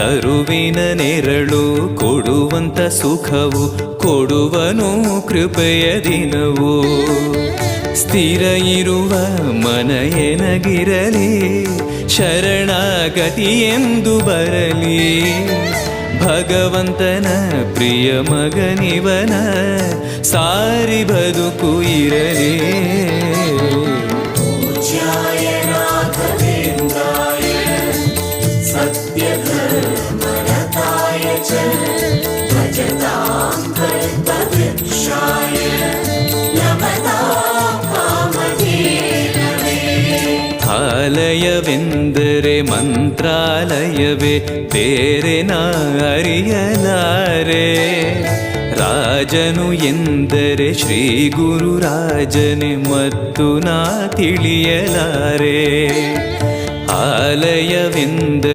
ತರುವಿನ ನೆರಳು ಕೊಡುವಂತ ಸುಖವು ಕೊಡುವನು ಕೃಪೆಯ ದಿನವು. ಸ್ಥಿರ ಇರುವ ಮನ ಎನಗಿರಲಿ ಶರಣಾಗತಿ ಎಂದು ಬರಲಿ. ಭಗವಂತನ ಪ್ರಿಯ ಮಗನಿವನ ಸಾರಿ ಬದುಕು ಇರಲಿ. ಆಲಯವೆಂದರೆ ಮಂತ್ರಾಲಯವೇ ಬೇರೆ ನಾ ಅರಿಯಲಾರೆ. ರಾಜನು ಎಂದರೆ ಶ್ರೀ ಗುರುರಾಜನೇ ಮತ್ತು ನಾ ತಿಳಿಯಲಾರೆ. ಆಲಯವೆಂದರೆ